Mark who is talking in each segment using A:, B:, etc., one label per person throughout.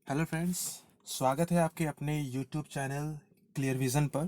A: Hello friends. स्वागत है आपके अपने यूट्यूब चैनल क्लियर विज़न पर।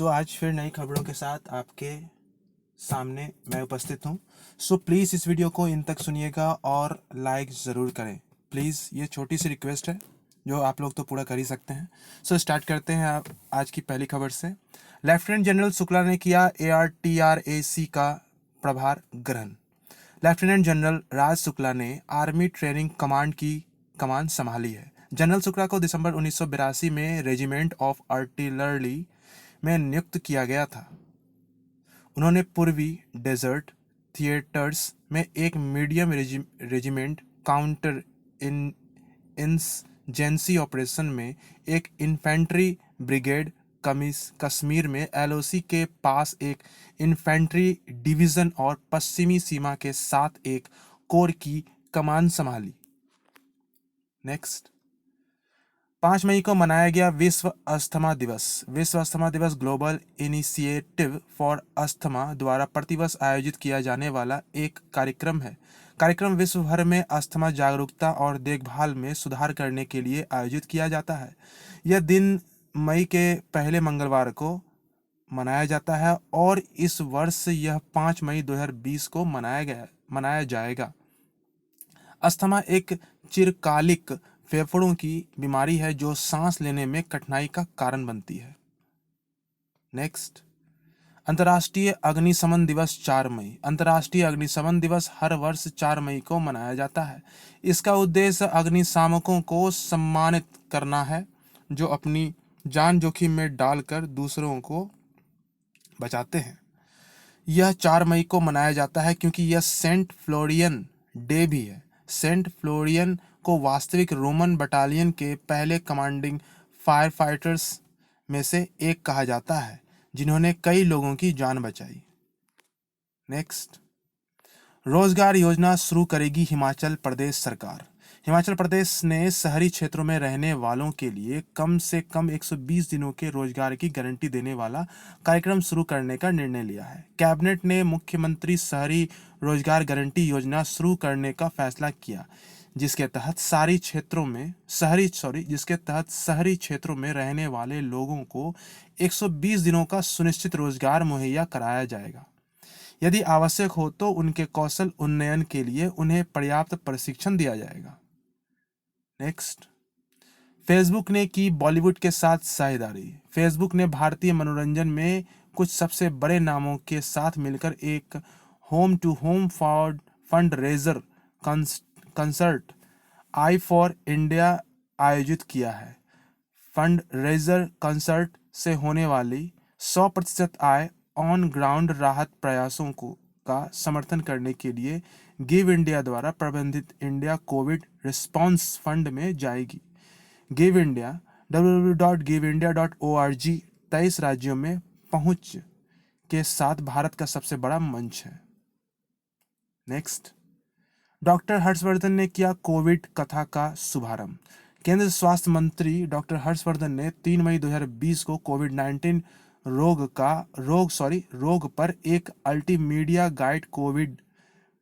A: आज फिर नई खबरों के साथ आपके सामने मैं उपस्थित हूँ। प्लीज़ इस वीडियो को इन तक सुनिएगा और लाइक ज़रूर करें। प्लीज़ ये छोटी सी रिक्वेस्ट है जो आप लोग तो पूरा कर ही सकते हैं। स्टार्ट करते हैं आप आज की पहली खबर से। लेफ्टिनेंट जनरल शुक्ला ने किया ARTRAC का प्रभार ग्रहण। लेफ्टिनेंट जनरल राज शुक्ला ने आर्मी ट्रेनिंग कमांड की कमान संभाली है। जनरल शुक्ला को दिसंबर 1982 में रेजिमेंट ऑफ आर्टिलरी में नियुक्त किया गया था। उन्होंने पूर्वी डेजर्ट थिएटर्स में एक medium regiment, counter insurgency operation में एक इन्फेंट्री ब्रिगेड, कश्मीर में LOC के पास एक इन्फेंट्री डिवीजन और पश्चिमी सीमा के साथ एक कोर की कमान संभाली। नेक्स्ट, 5 मई को मनाया गया विश्व अस्थमा दिवस। विश्व अस्थमा दिवस ग्लोबल इनिशिएटिव फॉर अस्थमा द्वारा प्रतिवर्ष आयोजित किया जाने वाला एक कार्यक्रम है। कार्यक्रम विश्व भर में अस्थमा जागरूकता और देखभाल में सुधार करने के लिए आयोजित किया जाता है। यह दिन मई के पहले मंगलवार को मनाया जाता है और इस वर्ष यह 5 मई 2020 को मनाया जाएगा। अस्थमा एक चिरकालिक फेफड़ों की बीमारी है जो सांस लेने में कठिनाई का कारण बनती है। नेक्स्ट, अंतर्राष्ट्रीय अग्निशमन दिवस 4 मई। अंतर्राष्ट्रीय अग्निशमन दिवस हर वर्ष 4 मई को मनाया जाता है। इसका उद्देश्य अग्निशामकों को सम्मानित करना है जो अपनी जान जोखिम में डालकर दूसरों को बचाते हैं। यह 4 मई को मनाया जाता है क्योंकि यह सेंट फ्लोरियन डे भी है। सेंट फ्लोरियन को वास्तविक रोमन बटालियन के पहले कमांडिंग फायर फाइटर्स में से एक कहा जाता है जिन्होंने कई लोगों की जान बचाई। नेक्स्ट, रोजगार योजना शुरू करेगी हिमाचल प्रदेश सरकार। हिमाचल प्रदेश ने शहरी क्षेत्रों में रहने वालों के लिए कम से कम 120 दिनों के रोजगार की गारंटी देने वाला कार्यक्रम शुरू करने का निर्णय लिया है। कैबिनेट ने मुख्यमंत्री शहरी रोजगार गारंटी योजना शुरू करने का फैसला किया, जिसके तहत शहरी क्षेत्रों में रहने वाले लोगों को 120 दिनों का सुनिश्चित रोजगार मुहैया कराया जाएगा। यदि आवश्यक हो तो उनके कौशल उन्नयन के लिए उन्हें पर्याप्त प्रशिक्षण दिया जाएगा। नेक्स्ट, फेसबुक ने की बॉलीवुड के साथ साझेदारी। फेसबुक ने भारतीय मनोरंजन में कुछ सबसे बड़े नामों के साथ मिलकर एक home to home fund raiser concert I for India आयोजित किया है। फंड रेजर कंसर्ट से होने वाली 100% आय ऑन ग्राउंड राहत प्रयासों का समर्थन करने के लिए गिव इंडिया द्वारा प्रबंधित इंडिया कोविड रिस्पांस फंड में जाएगी। गिव इंडिया www.giveindia.org 23 राज्यों में पहुंच के साथ भारत का सबसे बड़ा मंच है। नेक्स्ट, डॉक्टर हर्षवर्धन ने किया कोविड कथा का शुभारंभ। केंद्रीय स्वास्थ्य मंत्री डॉक्टर हर्षवर्धन ने 3 मई 2020 को कोविड-19 रोग पर एक मल्टीमीडिया गाइड कोविड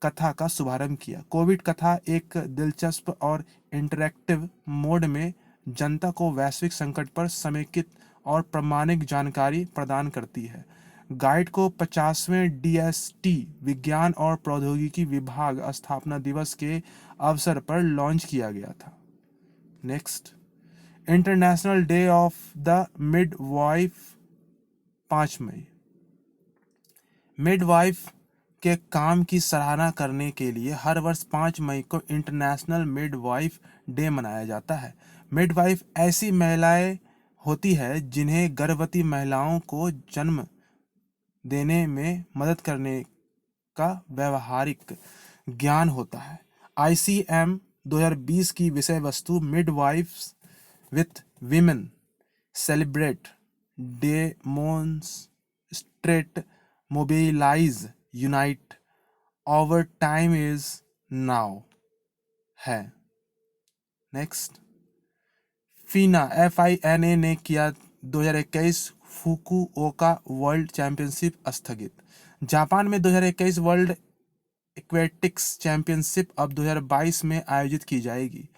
A: कथा का शुभारंभ किया। कोविड कथा एक दिलचस्प और इंटरैक्टिव मोड में जनता को वैश्विक संकट पर समेकित और प्रामाणिक जानकारी प्रदान करती है। गाइड को 50वें DST विज्ञान और प्रौद्योगिकी विभाग स्थापना दिवस के अवसर पर लॉन्च किया गया था। Next, international day of the midwife 5 मई। मिडवाइफ के काम की सराहना करने के लिए हर वर्ष 5 मई को इंटरनेशनल मिडवाइफ डे मनाया जाता है। मिडवाइफ ऐसी महिलाएं होती है जिन्हें गर्भवती महिलाओं को जन्म देने में मदद करने का व्यावहारिक ज्ञान होता है। ICM 2020 की विषय वस्तु midwives with women celebrate demonstrate mobilise unite our time is now है। नेक्स्ट, FINA ने किया 2021 फुकुओका वर्ल्ड चैंपियनशिप स्थगित। जापान में 2021 वर्ल्ड एक्वेटिक्स चैंपियनशिप अब 2022 में आयोजित की जाएगी।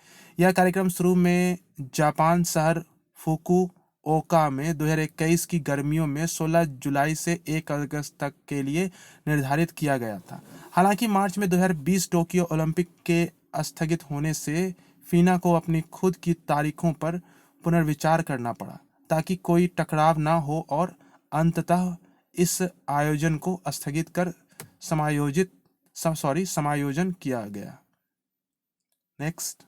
A: यह कार्यक्रम शुरू में जापान शहर फुकुओका में 2021 की गर्मियों में 16 जुलाई से 1 अगस्त तक के लिए निर्धारित किया गया था। हालांकि मार्च में 2020 टोक्यो ओलंपिक के स्थगित होने से फीना को अपनी खुद की तारीखों पर पुनर्विचार करना पड़ा ताकि कोई टकराव ना हो और अंततः इस आयोजन को स्थगित कर समायोजन किया गया। नेक्स्ट,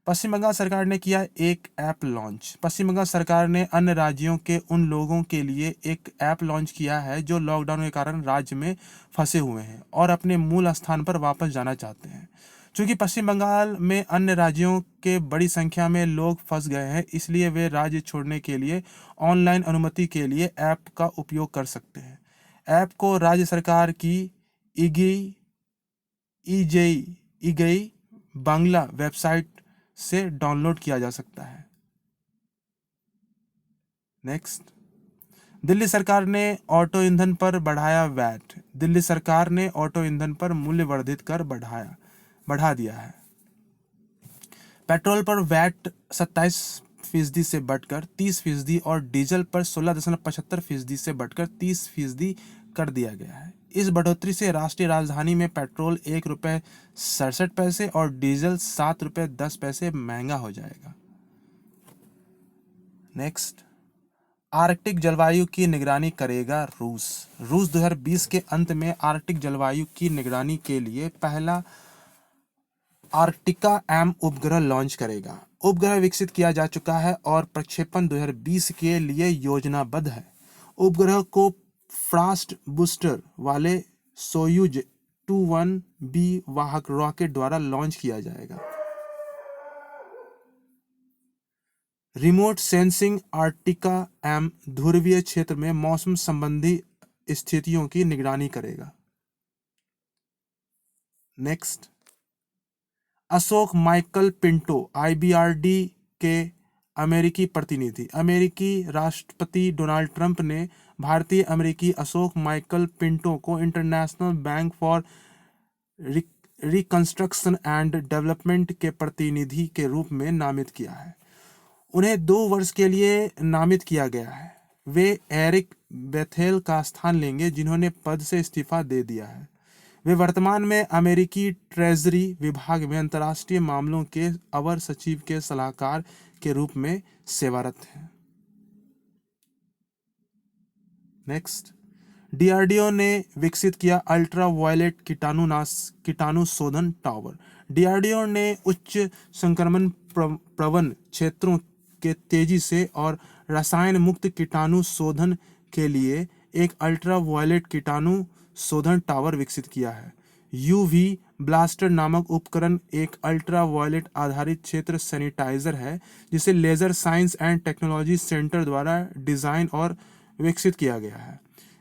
A: पश्चिम बंगाल सरकार ने किया एक ऐप लॉन्च। पश्चिम बंगाल सरकार ने अन्य राज्यों के उन लोगों के लिए एक ऐप लॉन्च किया है जो लॉकडाउन के कारण राज्य में फंसे हुए हैं और अपने मूल स्थान पर वापस जाना चाहते हैं। चूंकि पश्चिम बंगाल में अन्य राज्यों के बड़ी संख्या में लोग फंस गए हैं, इसलिए वे राज्य छोड़ने के लिए ऑनलाइन अनुमति के लिए ऐप का उपयोग कर सकते हैं। ऐप को राज्य सरकार की ईगई बांग्ला वेबसाइट से डाउनलोड किया जा सकता है। नेक्स्ट, दिल्ली सरकार ने ऑटो ईंधन पर बढ़ाया वैट। दिल्ली सरकार ने ऑटो ईंधन पर मूल्य वर्धित कर बढ़ा दिया है। पेट्रोल पर वैट 27% से बढ़कर 30% और डीजल पर 16.75% से बढ़कर 30% कर दिया गया है। इस बढ़ोतरी से राष्ट्रीय राजधानी में पेट्रोल ₹1.67 और डीजल ₹7.10 महंगा हो जाएगा। नेक्स्ट, आर्कटिक जलवायु की निगरानी करेगा रूस। रूस 2020 के अंत में आर्कटिक जलवायु की निगरानी के लिए पहला आर्कटिका एम उपग्रह लॉन्च करेगा। उपग्रह विकसित किया जा चुका है और प्रक्षेपण 2020 के लिए योजनाबद्ध है। उपग्रह को फ्रास्ट बूस्टर वाले सोयूज 21B वाहक रॉकेट द्वारा लॉन्च किया जाएगा। रिमोट सेंसिंग आर्कटिका एम ध्रुवीय क्षेत्र में मौसम संबंधी स्थितियों की निगरानी करेगा। Next, Ashok Michael Pinto IBRD के अमेरिकी प्रतिनिधि। अमेरिकी राष्ट्रपति डोनाल्ड ट्रंप ने भारतीय अमेरिकी अशोक माइकल पिंटो को international bank for reconstruction and development के प्रतिनिधि के रूप में नामित किया है। उन्हें 2 वर्ष के लिए नामित किया गया है। वे एरिक बेथेल का स्थान लेंगे जिन्होंने पद से इस्तीफा दे दिया है। वे वर्तमान में अमेरिकी ट्रेजरी विभाग में अंतर्राष्ट्रीय मामलों के अवर सचिव के सलाहकार के रूप में सेवारत हैं। नेक्स्ट, DRDO ने विकसित किया अल्ट्रा वायलेट कीटाणु शोधन टावर। DRDO ने उच्च संक्रमण प्रवण क्षेत्रों के तेजी से और रसायन मुक्त कीटाणु शोधन के लिए एक अल्ट्रा वायलेट कीटाणु शोधन टावर विकसित किया है। UV ब्लास्टर नामक उपकरण एक अल्ट्रा वायलेट आधारित क्षेत्र सैनिटाइजर है जिसे laser science and technology centre द्वारा डिजाइन और विकसित किया गया है।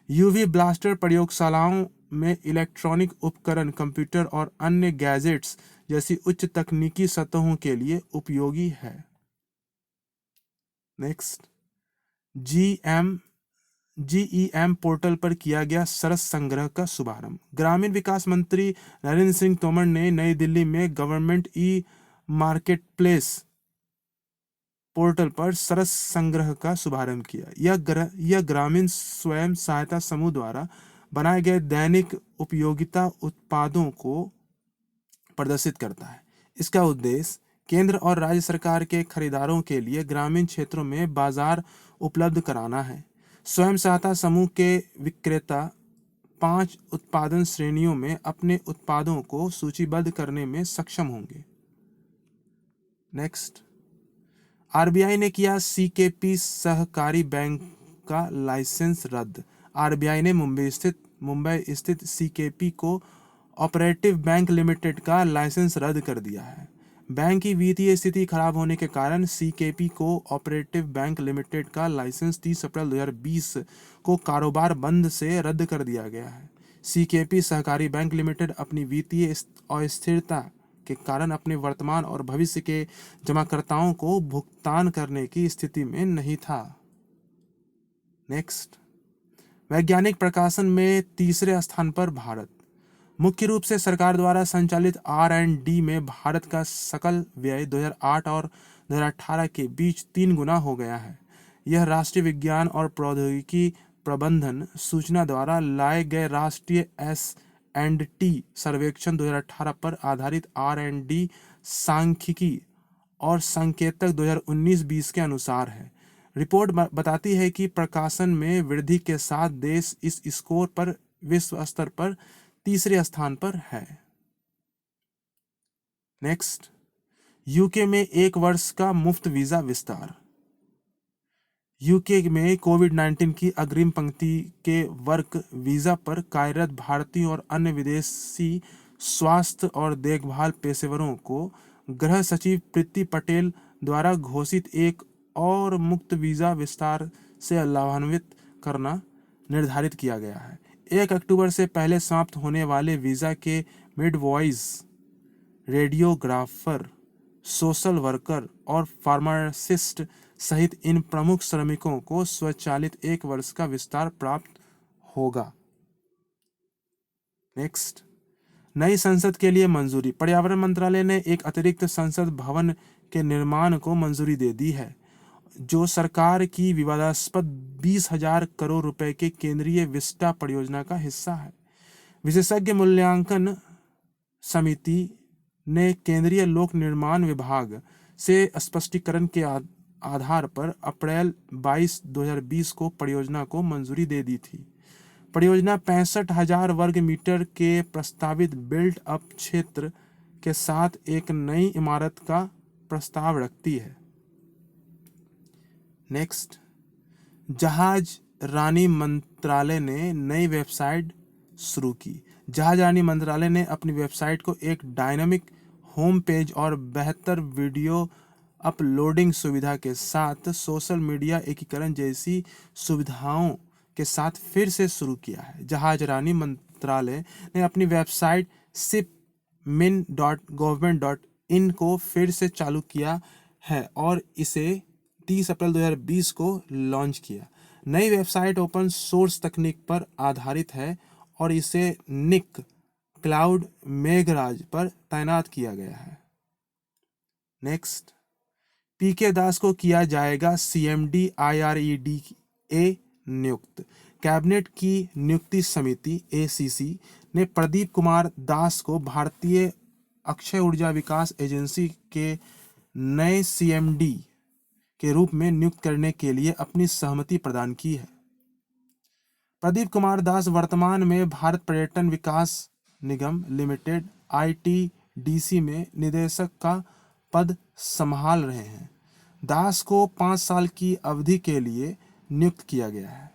A: UV ब्लास्टर प्रयोगशालाओं में इलेक्ट्रॉनिक उपकरण, कंप्यूटर और अन्य गैजेट्स जैसी उच्च तकनीकी सतहों के लिए उपयोगी है। नेक्स्ट, GEM पोर्टल पर किया गया सरस संग्रह का शुभारंभ। ग्रामीण विकास मंत्री नरेंद्र सिंह तोमर ने नई दिल्ली में गवर्नमेंट मार्केटप्लेस पोर्टल पर सरस संग्रह का शुभारंभ किया। यह ग्रामीण स्वयं सहायता समूह द्वारा बनाए गए दैनिक उपयोगिता उत्पादों को प्रदर्शित करता है। इसका उद्देश्य केंद्र और राज्य सरकार के खरीदारों के लिए ग्रामीण क्षेत्रों में बाजार उपलब्ध कराना है। स्वयं सहायता समूह के विक्रेता 5 उत्पादन श्रेणियों में अपने उत्पादों को सूचीबद्ध करने में सक्षम होंगे। नेक्स्ट, RBI ने किया CKP सहकारी बैंक का लाइसेंस रद्द। RBI ने मुंबई स्थित CKP co operative bank limited का लाइसेंस रद्द कर दिया है। बैंक की वित्तीय स्थिति खराब होने के कारण CKP co operative bank limited का लाइसेंस 30 अप्रैल 2020 को कारोबार बंद से रद्द कर दिया गया है। CKP सहकारी बैंक लिमिटेड अपनी वित्तीय अस्थिरता के कारण अपने वर्तमान और भविष्य के जमाकर्ताओं को भुगतान करने की स्थिति में नहीं था। नेक्स्ट, वैज्ञानिक प्रकाशन में तीसरे स्थान पर भारत। मुख्य रूप से सरकार द्वारा संचालित R&D में भारत का सकल व्यय 2008 और 2018 के बीच 3 गुना हो गया है। यह राष्ट्रीय विज्ञान और प्रौद्योगिकी प्रबंधन सूचना द्वारा लाए गए राष्ट्रीय S&T सर्वेक्षण 2018 पर आधारित R&D सांख्यिकी और संकेतक 2019-20 के अनुसार है। रिपोर्ट बताती है कि प्रकाशन में वृद्धि के साथ देश इस स्कोर पर विश्व स्तर पर तीसरे स्थान पर है। नेक्स्ट, यूके में 1 वर्ष का मुफ्त वीजा विस्तार। यूके में कोविड-19 की अग्रिम पंक्ति के वर्क वीजा पर कार्यरत भारतीय और अन्य विदेशी स्वास्थ्य और देखभाल पेशेवरों को गृह सचिव प्रीति पटेल द्वारा घोषित एक और मुक्त वीजा विस्तार से लाभान्वित करना निर्धारित किया गया है। 1 अक्टूबर से पहले समाप्त होने वाले वीजा के मिडवाइज, रेडियोग्राफर, सोशल वर्कर और फार्मासिस्ट सहित इन प्रमुख श्रमिकों को स्वचालित 1 वर्ष का विस्तार प्राप्त होगा। नेक्स्ट, नई संसद के लिए मंजूरी। पर्यावरण मंत्रालय ने एक अतिरिक्त संसद भवन के निर्माण को मंजूरी दे दी है, जो सरकार की विवादास्पद 20,000 करोड़ रुपए के केंद्रीय विस्टा परियोजना का हिस्सा है। विशेषज्ञ मूल्यांकन समिति ने केंद्रीय लोक निर्माण विभाग से स्पष्टीकरण के आधार पर अप्रैल 22, 2020 को परियोजना को मंजूरी दे दी थी। परियोजना 65,000 वर्ग मीटर के प्रस्तावित बिल्ट अप क्षेत्र के साथ एक नई इमारत का प्रस्ताव रखती है। नेक्स्ट, जहाज रानी मंत्रालय ने नई वेबसाइट शुरू की। जहाज रानी मंत्रालय ने अपनी वेबसाइट को एक डायनामिक होम पेज और बेहतर वीडियो अपलोडिंग सुविधा के साथ सोशल मीडिया एकीकरण जैसी सुविधाओं के साथ फिर से शुरू किया है। जहाज रानी मंत्रालय ने अपनी वेबसाइट shipmin.government.in को फिर से चालू किया है और इसे 30 अप्रैल 2020 को लॉन्च किया। नई वेबसाइट ओपन सोर्स तकनीक पर आधारित है और इसे निक क्लाउड मेघराज पर तैनात किया गया है। नेक्स्ट, पीके दास को किया जाएगा CMD IREDA नियुक्त। कैबिनेट की नियुक्ति समिति ACC ने प्रदीप कुमार दास को भारतीय अक्षय ऊर्जा विकास एजेंसी के नए CMD के रूप में नियुक्त करने के लिए अपनी सहमति प्रदान की है। प्रदीप कुमार दास वर्तमान में भारत पर्यटन विकास निगम लिमिटेड ITDC में निदेशक का पद संभाल रहे हैं। दास को 5 साल की अवधि के लिए नियुक्त किया गया है।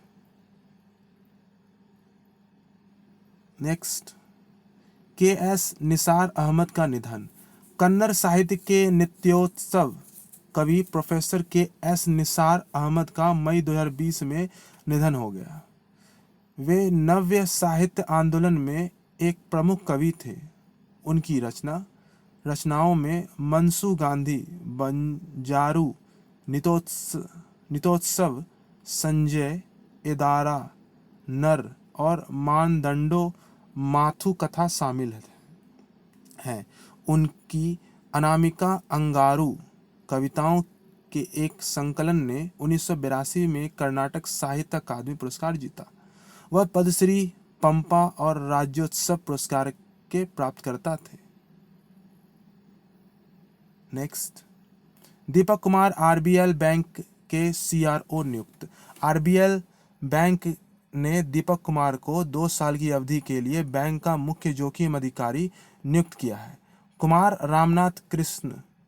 A: नेक्स्ट, KS निसार अहमद का निधन। कन्नड़ साहित्य के नित्योत्सव कवि प्रोफेसर KS निसार अहमद का मई 2020 में निधन हो गया। वे नव्य साहित्य आंदोलन में एक प्रमुख कवि थे। उनकी रचनाओं में मनसू गांधी, बंजारू, नित्योत्सव, संजय, इदारा, नर और मानदंडो माथु कथा शामिल हैं। उनकी अनामिका अंगारू कविताओं के एक संकलन ने 1982 में कर्नाटक साहित्य अकादमी पुरस्कार जीता। वह पद्मश्री, पंपा और राज्योत्सव पुरस्कार के प्राप्तकर्ता थे। Next, Deepak Kumar RBL bank के CRO नियुक्त। RBL बैंक ने दीपक कुमार को 2 साल की अवधि के लिए बैंक का मुख्य जोखिम अधिकारी नियुक्त किया है। कुमार रामनाथ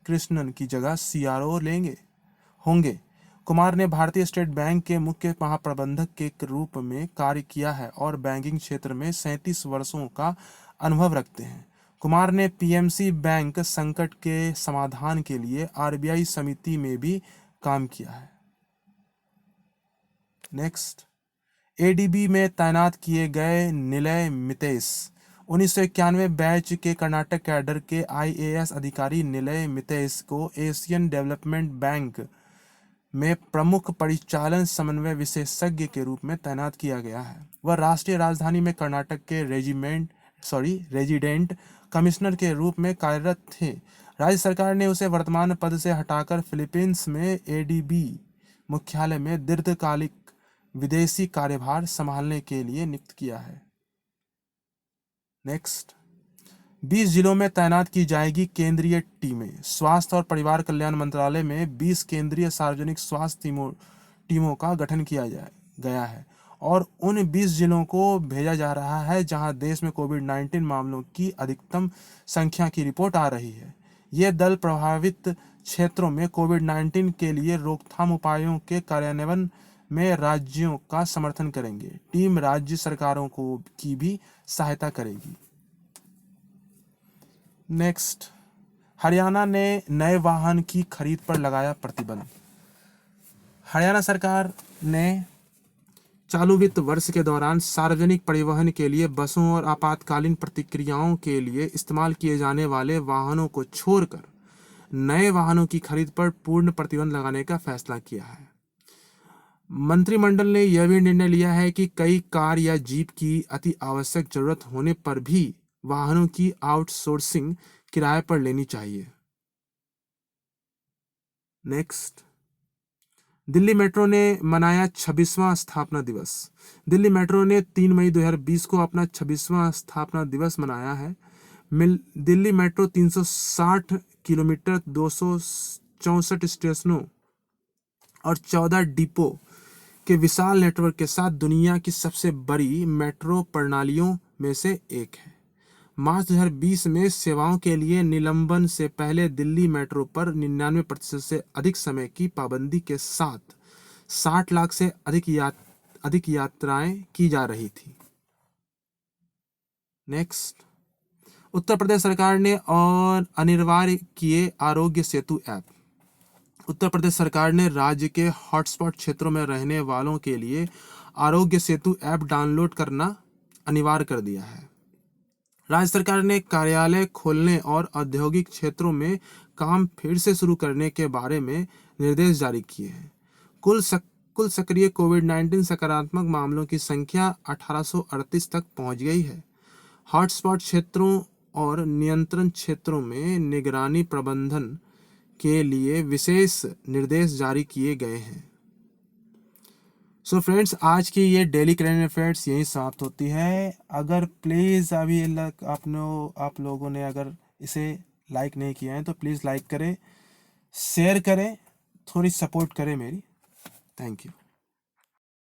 A: कृष्णन की जगह CRO होंगे। कुमार ने भारतीय स्टेट बैंक के मुख्य महाप्रबंधक के रूप में कार्य किया है और बैंकिंग क्षेत्र में 37 वर्षों का अनुभव रखते हैं। कुमार ने PMC बैंक संकट के समाधान के लिए RBI समिति में भी काम किया है। नेक्स्ट, ADB में तैनात किए गए निलय मितेश। 1991 बैच के कर्नाटक कैडर के IAS अधिकारी निलय मितेश को एशियन डेवलपमेंट बैंक में प्रमुख परिचालन समन्वय विशेषज्ञ के रूप में तैनात किया गया है। वह राष्ट्रीय राजधानी में कर्नाटक के रेजिमेंट रेजिडेंट कमिश्नर के रूप में कार्यरत थे। राज्य सरकार ने उसे वर्तमान पद से हटाकर फिलीपींस में एडीबी मुख्यालय में दीर्घकालिक विदेशी कार्यभार संभालने के लिए नियुक्त किया है। नेक्स्ट, 20 जिलों में तैनात की जाएगी केंद्रीय टीमें। स्वास्थ्य और परिवार कल्याण मंत्रालय में 20 केंद्रीय सार्वजनिक स्वास्थ्य टीमों का गठन किया गया है और उन 20 जिलों को भेजा जा रहा है जहां देश में कोविड-19 मामलों की अधिकतम संख्या की रिपोर्ट आ रही है। ये दल प्रभावित क्षेत्रों में कोविड-19 के लिए रोकथाम उपायों के कार्यान्वयन में राज्यों का समर्थन करेंगे। टीम राज्य सरकारों की भी सहायता करेगी। नेक्स्ट, हरियाणा ने नए वाहन की खरीद पर लगाया प्रतिबंध। हरियाणा सरकार ने चालू वित्त वर्ष के दौरान सार्वजनिक परिवहन के लिए बसों और आपातकालीन प्रतिक्रियाओं के लिए इस्तेमाल किए जाने वाले वाहनों को छोड़कर नए वाहनों की खरीद पर पूर्ण प्रतिबंध लगाने का फैसला किया है। मंत्रिमंडल ने यह भी निर्णय लिया है कि कई कार या जीप की अति आवश्यक जरूरत होने पर भी वाहनों की आउटसोर्सिंग किराए पर लेनी चाहिए। नेक्स्ट, दिल्ली मेट्रो ने मनाया 26वां स्थापना दिवस। दिल्ली मेट्रो ने 3 मई 2020 को अपना 26वां स्थापना दिवस मनाया है। दिल्ली मेट्रो 360 किलोमीटर, 264 स्टेशनों और 14 डिपो के विशाल नेटवर्क के साथ दुनिया की सबसे बड़ी मेट्रो प्रणालियों में से एक है। मार्च 2020 में सेवाओं के लिए निलंबन से पहले दिल्ली मेट्रो पर 99% से अधिक समय की पाबंदी के साथ 60 लाख से अधिक यात्राएं की जा रही थी। नेक्स्ट, उत्तर प्रदेश सरकार ने और अनिवार्य किए आरोग्य सेतु ऐप। उत्तर प्रदेश सरकार ने राज्य के हॉटस्पॉट क्षेत्रों में रहने वालों के लिए आरोग्य सेतु ऐप डाउनलोड करना अनिवार्य कर दिया है। राज्य सरकार ने कार्यालय खोलने और औद्योगिक क्षेत्रों में काम फिर से शुरू करने के बारे में निर्देश जारी किए हैं। कुल सक्रिय कोविड-19 सकारात्मक मामलों की संख्या 1838 तक पहुंच गई है। हॉटस्पॉट क्षेत्रों और नियंत्रण क्षेत्रों में निगरानी प्रबंधन के लिए विशेष निर्देश जारी किए गए हैं। सो फ्रेंड्स, आज की ये डेली करंट अफेयर्स यही समाप्त होती है। अगर प्लीज़ अभी आप लोगों ने अगर इसे लाइक नहीं किया है तो प्लीज़ लाइक करें, शेयर करें, थोड़ी सपोर्ट करें मेरी। Thank you.